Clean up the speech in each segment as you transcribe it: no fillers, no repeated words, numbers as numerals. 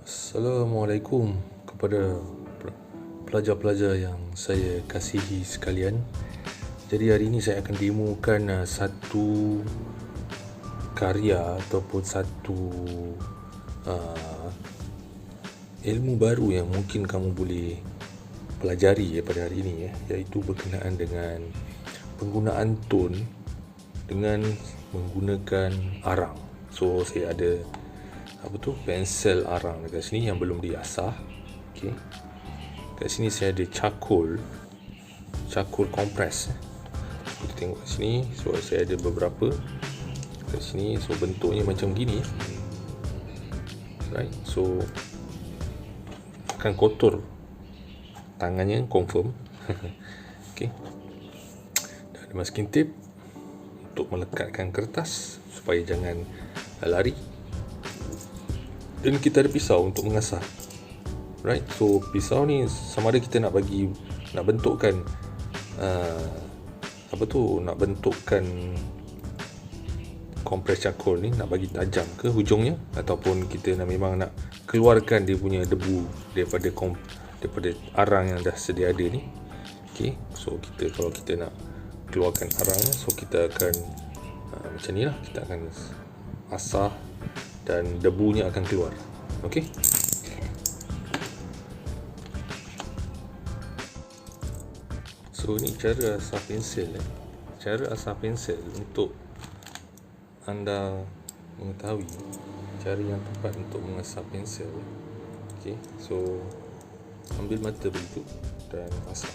Assalamualaikum kepada pelajar-pelajar yang saya kasihi sekalian. Jadi hari ini saya akan demokan satu karya ataupun satu ilmu baru yang mungkin kamu boleh pelajari pada hari ini, iaitu berkenaan dengan penggunaan tone dengan menggunakan arang. So saya ada pensel arang dekat sini yang belum diasah. Okey. Kat sini saya ada charcoal compress. Kita tengok kat sini. So saya ada beberapa kat sini. So bentuknya macam gini. Right. So akan kotor tangannya, confirm. Okey. Dan ada masking tape untuk melekatkan kertas supaya jangan lari. Dan kita ada pisau untuk mengasah. Right. So pisau ni sama ada kita nak bentukkan nak bentukkan compress charcoal ni, nak bagi tajam ke hujungnya, ataupun kita memang nak keluarkan dia punya debu daripada arang yang dah sedia ada ni. Okay. So kalau kita nak keluarkan arangnya, so kita akan macam ni lah, kita akan asah dan debunya akan keluar. Okey. So ini cara asah pensel. Cara asah pensel untuk anda mengetahui cara yang tepat untuk mengasah pensel. Okey. So ambil mata begitu dan asah.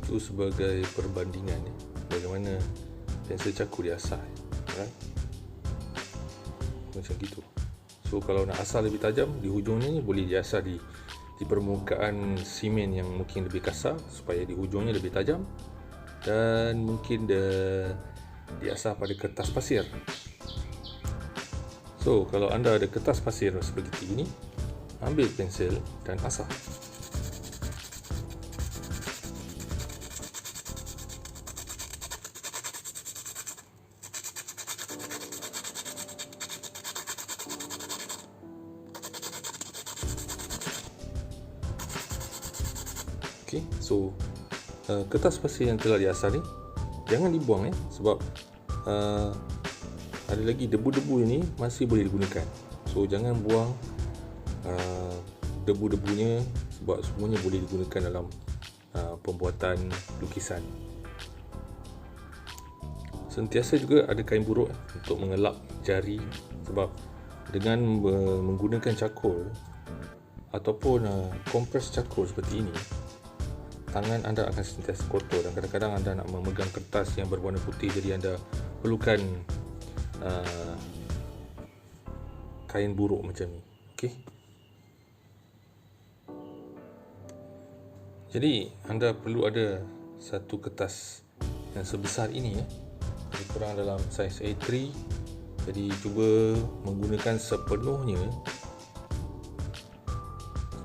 Itu sebagai perbandingan bagaimana pensel charcoal diasah, right? Macam gitu. So kalau nak asah lebih tajam, di hujungnya ni boleh diasah di permukaan simen yang mungkin lebih kasar supaya di hujungnya lebih tajam, dan mungkin diasah pada kertas pasir. So kalau anda ada kertas pasir seperti ini, ambil pensel dan asah. Okay, so kertas pasir yang telah diasah ni jangan dibuang, sebab ada lagi debu-debu ini masih boleh digunakan. So jangan buang debu-debunya, sebab semuanya boleh digunakan dalam pembuatan lukisan. Sentiasa juga ada kain buruk untuk mengelap jari, sebab dengan menggunakan charcoal ataupun compress charcoal seperti ini, tangan anda akan sentiasa kotor dan kadang-kadang anda nak memegang kertas yang berwarna putih, jadi anda perlukan kain buruk macam ni. Okey. Jadi anda perlu ada satu kertas yang sebesar ini, lebih kurang dalam saiz A3. Jadi cuba menggunakan sepenuhnya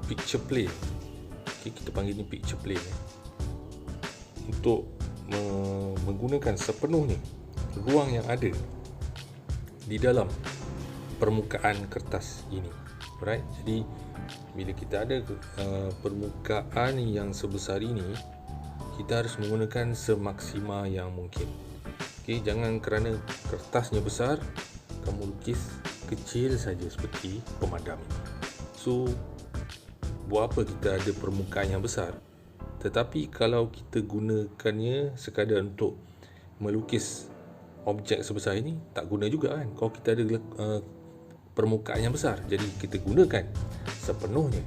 picture plane. Okay, kita panggil ni picture plane untuk menggunakan sepenuhnya ruang yang ada di dalam permukaan kertas ini. Alright, jadi bila kita ada permukaan yang sebesar ini, kita harus menggunakan semaksimal yang mungkin. Okay, jangan kerana kertasnya besar kamu lukis kecil saja seperti pemadam ini. So buat apa kita ada permukaan yang besar, tetapi kalau kita gunakannya sekadar untuk melukis objek sebesar ini, tak guna juga kan kalau kita ada permukaan yang besar. Jadi kita gunakan sepenuhnya,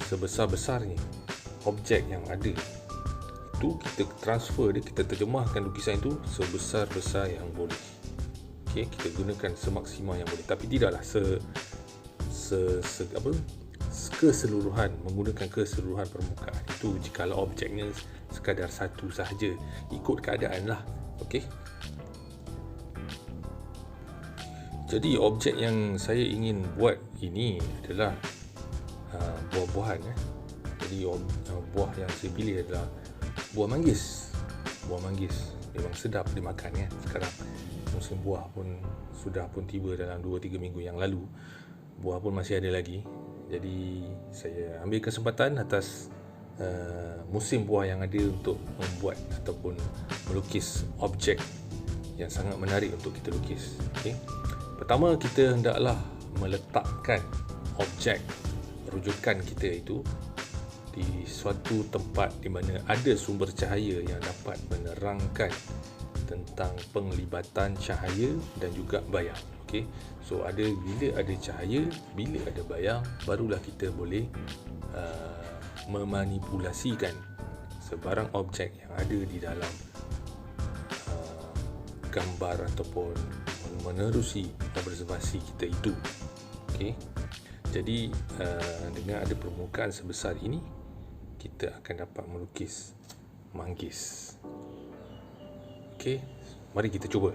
sebesar-besarnya objek yang ada itu, kita transfer dia, kita terjemahkan lukisan itu sebesar-besar yang boleh. Okay, kita gunakan semaksimal yang boleh, tapi tidaklah keseluruhan, menggunakan keseluruhan permukaan itu jikalau objeknya sekadar satu sahaja, ikut keadaan lah. Okey. Jadi objek yang saya ingin buat ini adalah buah-buahan. Jadi buah yang saya pilih adalah buah manggis. Buah manggis memang sedap dimakan ya. Sekarang musim buah pun sudah pun tiba dalam 2-3 minggu yang lalu. Buah pun masih ada lagi. Jadi saya ambil kesempatan atas musim buah yang ada untuk membuat ataupun melukis objek yang sangat menarik untuk kita lukis. Okay. Pertama, kita hendaklah meletakkan objek rujukan kita itu di suatu tempat di mana ada sumber cahaya yang dapat menerangkan tentang penglibatan cahaya dan juga bayang. Okay. So bila ada cahaya, bila ada bayang, barulah kita boleh memanipulasikan sebarang objek yang ada di dalam gambar ataupun menerusi observasi kita itu. Okay. Jadi dengan ada permukaan sebesar ini, kita akan dapat melukis manggis. Okay, mari kita cuba.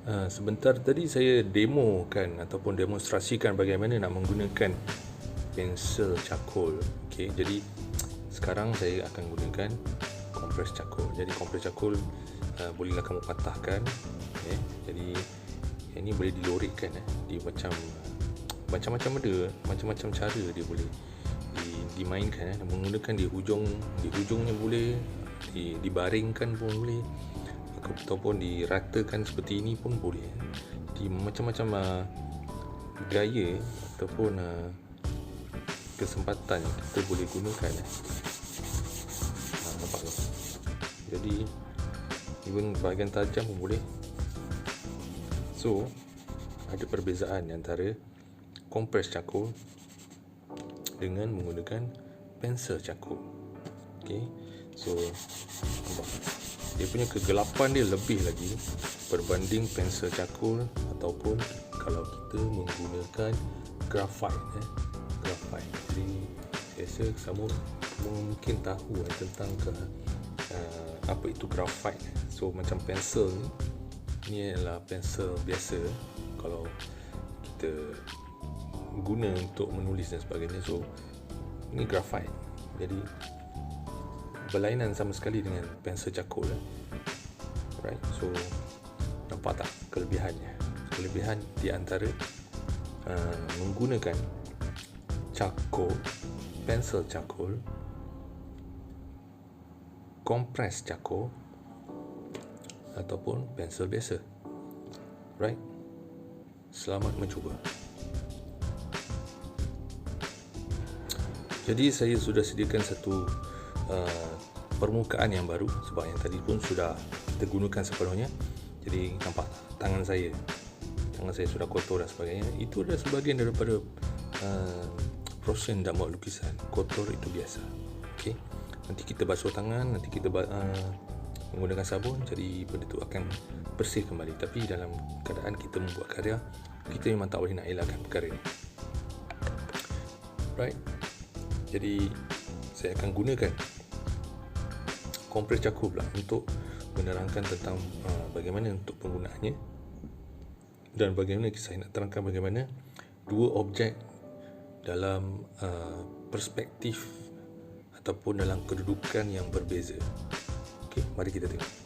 Sebentar tadi saya demokan ataupun demonstrasikan bagaimana nak menggunakan pensel charcoal. Okey, jadi sekarang saya akan gunakan kompres charcoal. Jadi kompres charcoal bolehlah kamu patahkan. Okay. Jadi yang ni boleh dilorikkan. Dia macam-macam ada, macam-macam cara dia boleh dimainkan. Menggunakan di hujungnya boleh, dibaringkan pun boleh, ataupun diratakan seperti ini pun boleh. Di macam-macam gaya ataupun kesempatan kita boleh gunakan. Nampak tak? Jadi even bahagian tajam pun boleh. So ada perbezaan antara kompres charcoal dengan menggunakan pensel charcoal. Okay, so nampak dia punya kegelapan dia lebih lagi berbanding pensel charcoal ataupun kalau kita menggunakan graphite. Graphite. Jadi saya rasa kamu mungkin tahu tentang apa itu graphite. So macam pensel ni adalah pensel biasa kalau kita guna untuk menulis dan sebagainya. So ini graphite. Jadi berlainan sama sekali dengan pensel charcoal. Right. So nampak tak kelebihannya? Kelebihan di antara menggunakan charcoal, pensel charcoal, kompres charcoal ataupun pensel biasa. Right. Selamat mencuba. Jadi saya sudah sediakan satu permukaan yang baru, sebab yang tadi pun sudah kita gunakan sepenuhnya. Jadi nampak tangan saya sudah kotor dan sebagainya. Itu adalah sebahagian daripada proses nak buat lukisan. Kotor itu biasa. Okay. Nanti kita basuh tangan, nanti kita menggunakan sabun, jadi benda itu akan bersih kembali. Tapi dalam keadaan kita membuat karya, kita memang tak boleh nak elakkan perkara ini. Right. Jadi saya akan gunakan kompres charcoal pula untuk menerangkan tentang bagaimana untuk penggunaannya dan bagaimana saya nak terangkan bagaimana dua objek dalam perspektif ataupun dalam kedudukan yang berbeza. Okey, mari kita tengok.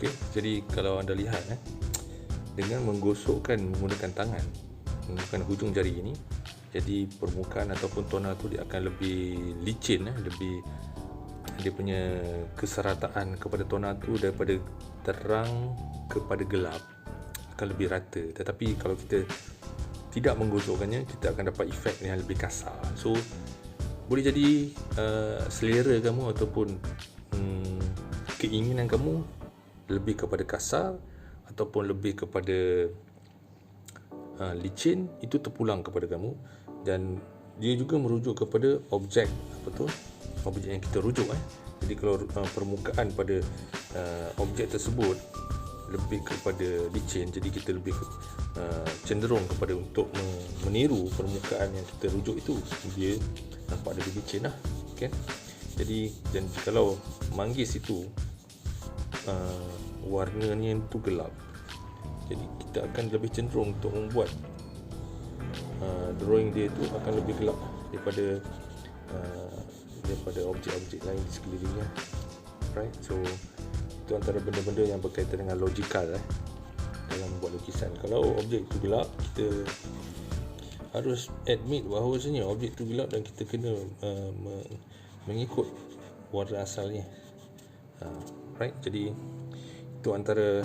Okey, jadi kalau anda lihat dengan menggosokkan menggunakan tangan, menggunakan hujung jari ini, jadi permukaan ataupun toner tu dia akan lebih licin, lebih, dia punya keserataan kepada toner tu daripada terang kepada gelap akan lebih rata. Tetapi kalau kita tidak menggosokkannya, kita akan dapat efek yang lebih kasar. So boleh jadi selera kamu ataupun keinginan kamu lebih kepada kasar ataupun lebih kepada licin, itu terpulang kepada kamu. Dan dia juga merujuk kepada objek, objek yang kita rujuk. Jadi kalau permukaan pada objek tersebut lebih kepada licin, jadi kita lebih cenderung kepada untuk meniru permukaan yang kita rujuk itu, dia nampak lebih licin lah. Okay? Jadi, dan kalau manggis itu warnanya itu gelap, jadi kita akan lebih cenderung untuk membuat drawing dia itu akan lebih gelap daripada objek-objek lain di sekelilingnya. Right? So itu antara benda-benda yang berkaitan dengan logikal dalam membuat lukisan. Kalau objek itu gelap, kita harus admit bahawasanya objek itu gelap dan kita kena mengikut warna asalnya. Right? Jadi itu antara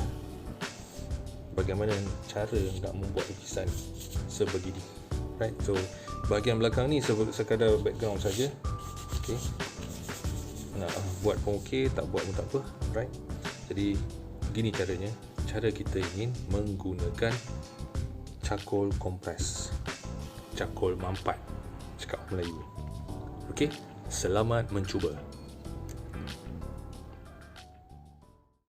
bagaimana cara nak membuat lukisan sebegini. Right? So bahagian belakang ni sekadar background saja. Okay. Nak buat pun okey, tak buat pun tak apa. Right? Jadi begini caranya. Cara kita ingin menggunakan charcoal compress, charcoal mampat, cakap Melayu. Okey, selamat mencuba.